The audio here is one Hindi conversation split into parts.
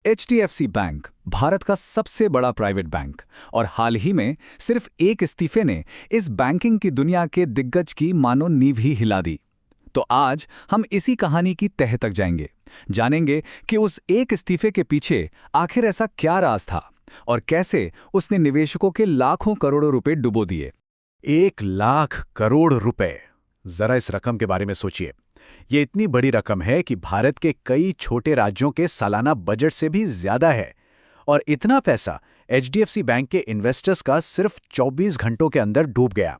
एचडीएफसी बैंक भारत का सबसे बड़ा प्राइवेट बैंक और हाल ही में सिर्फ एक इस्तीफे ने इस बैंकिंग की दुनिया के दिग्गज की मानो नींव ही हिला दी। तो आज हम इसी कहानी की तह तक जाएंगे, जानेंगे कि उस एक इस्तीफे के पीछे आखिर ऐसा क्या राज था और कैसे उसने निवेशकों के लाखों करोड़ों रुपए डुबो दिए। 1 लाख करोड़ रुपए। जरा इस रकम के बारे में सोचिए। ये इतनी बड़ी रकम है कि भारत के कई छोटे राज्यों के सालाना बजट से भी ज्यादा है। और इतना पैसा एचडीएफसी बैंक के इन्वेस्टर्स का सिर्फ 24 घंटों के अंदर डूब गया।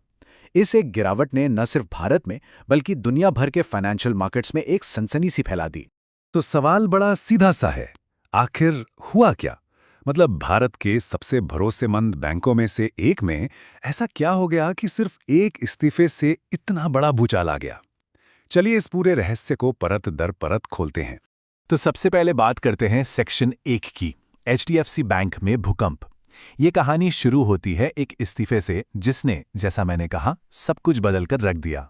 इस एक गिरावट ने न सिर्फ भारत में बल्कि दुनिया भर के फाइनेंशियल मार्केट्स में एक सनसनी सी फैला दी। तो सवाल बड़ा सीधा सा है, आखिर हुआ क्या? मतलब भारत के सबसे भरोसेमंद बैंकों में से एक में ऐसा क्या हो गया कि सिर्फ एक इस्तीफे से इतना बड़ा भूचाल आ गया? चलिए इस पूरे रहस्य को परत दर परत खोलते हैं। तो सबसे पहले बात करते हैं सेक्शन 1 की, एचडीएफसी बैंक में भूकंप। ये कहानी शुरू होती है एक इस्तीफे से जिसने, जैसा मैंने कहा, सब कुछ बदलकर रख दिया।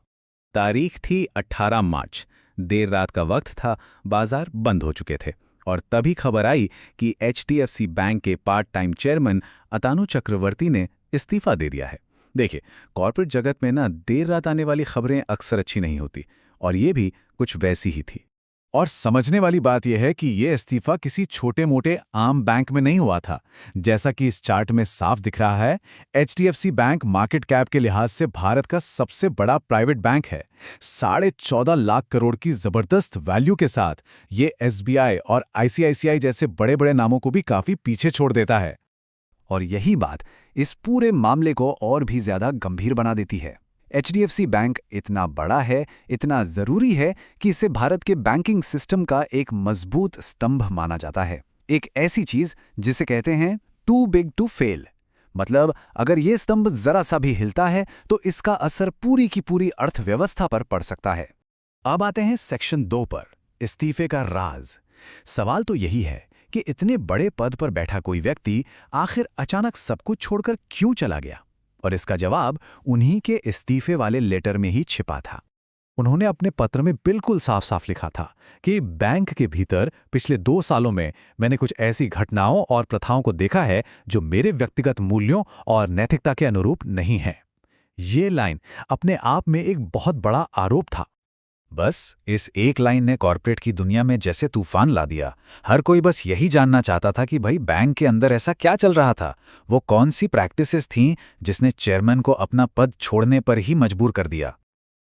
तारीख थी 18 मार्च, देर रात का वक्त था, बाजार बंद हो चुके थे और तभी खबर आई कि एचडीएफसी बैंक के पार्ट टाइम चेयरमैन अतानु चक्रवर्ती ने इस्तीफा दे दिया है। देखिए, कॉर्पोरेट जगत में ना देर रात आने वाली खबरें अक्सर अच्छी नहीं होती, और ये भी कुछ वैसी ही थी। और समझने वाली बात यह है कि ये इस्तीफा किसी छोटे मोटे आम बैंक में नहीं हुआ था। जैसा कि इस चार्ट में साफ दिख रहा है, एचडीएफसी बैंक मार्केट कैप के लिहाज से भारत का सबसे बड़ा प्राइवेट बैंक है। 14.5 लाख करोड़ की जबरदस्त वैल्यू के साथ ये एसबीआई और आईसीआईसीआई जैसे बड़े बड़े नामों को भी काफी पीछे छोड़ देता है। और यही बात इस पूरे मामले को और भी ज्यादा गंभीर बना देती है। एचडीएफसी बैंक इतना बड़ा है, इतना जरूरी है कि इसे भारत के बैंकिंग सिस्टम का एक मजबूत स्तंभ माना जाता है। एक ऐसी चीज जिसे कहते हैं टू बिग टू फेल। मतलब अगर ये स्तंभ जरा सा भी हिलता है तो इसका असर पूरी की पूरी अर्थव्यवस्था पर पड़ सकता है। अब आते हैं सेक्शन 2 पर, इस्तीफे का राज। सवाल तो यही है कि इतने बड़े पद पर बैठा कोई व्यक्ति आखिर अचानक सब कुछ छोड़कर क्यों चला गया? और इसका जवाब उन्हीं के इस्तीफे वाले लेटर में ही छिपा था। उन्होंने अपने पत्र में बिल्कुल साफ साफ लिखा था कि बैंक के भीतर पिछले 2 सालों में मैंने कुछ ऐसी घटनाओं और प्रथाओं को देखा है जो मेरे व्यक्तिगत मूल्यों और नैतिकता के अनुरूप नहीं है। ये लाइन अपने आप में एक बहुत बड़ा आरोप था। बस इस एक लाइन ने कॉर्पोरेट की दुनिया में जैसे तूफान ला दिया। हर कोई बस यही जानना चाहता था कि भाई बैंक के अंदर ऐसा क्या चल रहा था, वो कौन सी प्रैक्टिसेस थीं जिसने चेयरमैन को अपना पद छोड़ने पर ही मजबूर कर दिया।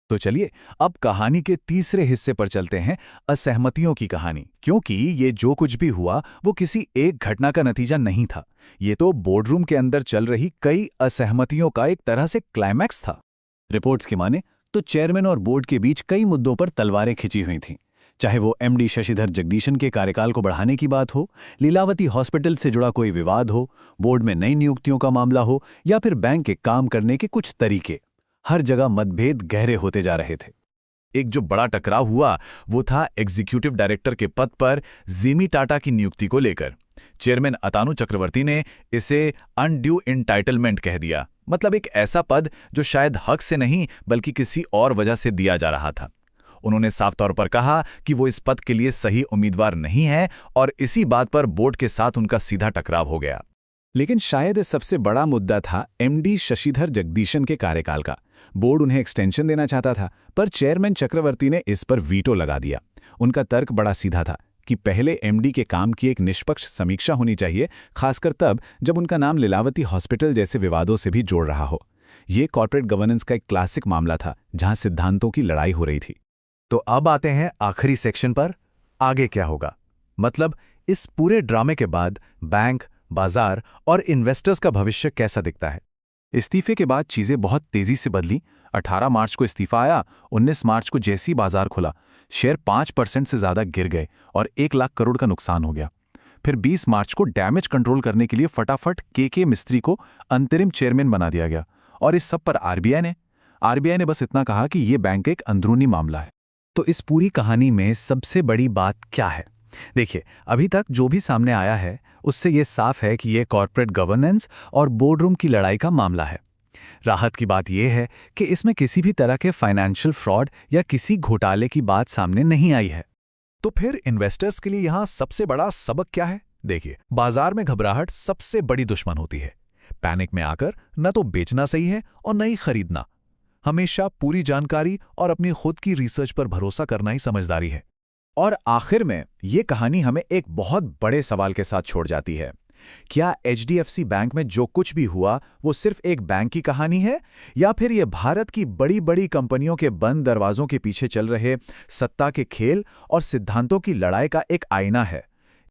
तो चलिए अब कहानी के तीसरे हिस्से पर चलते हैं, असहमतियों की कहानी। क्योंकि ये जो कुछ भी हुआ वो किसी एक घटना का नतीजा नहीं था, ये तो बोर्डरूम के अंदर चल रही कई असहमतियों का एक तरह से क्लाइमैक्स था। रिपोर्ट्स की माने तो चेयरमैन और बोर्ड के बीच कई मुद्दों पर तलवारें खिंची हुई थीं। चाहे वो एमडी शशिधर जगदीशन के कार्यकाल को बढ़ाने की बात हो, लीलावती हॉस्पिटल से जुड़ा कोई विवाद हो, बोर्ड में नई नियुक्तियों का मामला हो, या फिर बैंक के काम करने के कुछ तरीके, हर जगह मतभेद गहरे होते जा रहे थे। एक जो बड़ा टकराव हुआ वो था एग्जीक्यूटिव डायरेक्टर के पद पर जिमी टाटा की नियुक्ति को लेकर। चेयरमैन अतानु चक्रवर्ती ने इसे अनड्यू एंटाइटलमेंट कह दिया। मतलब एक ऐसा पद जो शायद हक से नहीं बल्कि किसी और वजह से दिया जा रहा था। उन्होंने साफ तौर पर कहा कि वो इस पद के लिए सही उम्मीदवार नहीं है और इसी बात पर बोर्ड के साथ उनका सीधा टकराव हो गया। लेकिन शायद सबसे बड़ा मुद्दा था एमडी शशिधर जगदीशन के कार्यकाल का। बोर्ड उन्हें एक्सटेंशन देना चाहता था, पर चेयरमैन चक्रवर्ती ने इस पर वीटो लगा दिया। उनका तर्क बड़ा सीधा था कि पहले एमडी के काम की एक निष्पक्ष समीक्षा होनी चाहिए, खासकर तब जब उनका नाम लीलावती हॉस्पिटल जैसे विवादों से भी जोड़ रहा हो। ये कॉर्पोरेट गवर्नेंस का एक क्लासिक मामला था जहां सिद्धांतों की लड़ाई हो रही थी। तो अब आते हैं आखिरी सेक्शन पर, आगे क्या होगा। मतलब इस पूरे ड्रामे के बाद बैंक, बाजार और इन्वेस्टर्स का भविष्य कैसा दिखता है। इस्तीफे के बाद चीजें बहुत तेजी से बदली। 18 मार्च को इस्तीफा आया, 19 मार्च को जैसे ही बाजार खुला, शेयर 5% से ज्यादा गिर गए और 1 लाख करोड़ का नुकसान हो गया। फिर 20 मार्च को डैमेज कंट्रोल करने के लिए फटाफट के मिस्त्री को अंतरिम चेयरमैन बना दिया गया। और इस सब पर आरबीआई ने बस इतना कहा कि यह बैंक एक अंदरूनी मामला है। तो इस पूरी कहानी में सबसे बड़ी बात क्या है? देखिए, अभी तक जो भी सामने आया है उससे ये साफ है कि यह कॉर्पोरेट गवर्नेंस और बोर्डरूम की लड़ाई का मामला है। राहत की बात यह है कि इसमें किसी भी तरह के फाइनेंशियल फ्रॉड या किसी घोटाले की बात सामने नहीं आई है। तो फिर इन्वेस्टर्स के लिए यहां सबसे बड़ा सबक क्या है? देखिए, बाजार में घबराहट सबसे बड़ी दुश्मन होती है। पैनिक में आकर न तो बेचना सही है और न ही खरीदना। हमेशा पूरी जानकारी और अपनी खुद की रिसर्च पर भरोसा करना ही समझदारी है। और आखिर में ये कहानी हमें एक बहुत बड़े सवाल के साथ छोड़ जाती है। क्या एचडीएफसी बैंक में जो कुछ भी हुआ वो सिर्फ एक बैंक की कहानी है, या फिर ये भारत की बड़ी बड़ी कंपनियों के बंद दरवाजों के पीछे चल रहे सत्ता के खेल और सिद्धांतों की लड़ाई का एक आईना है?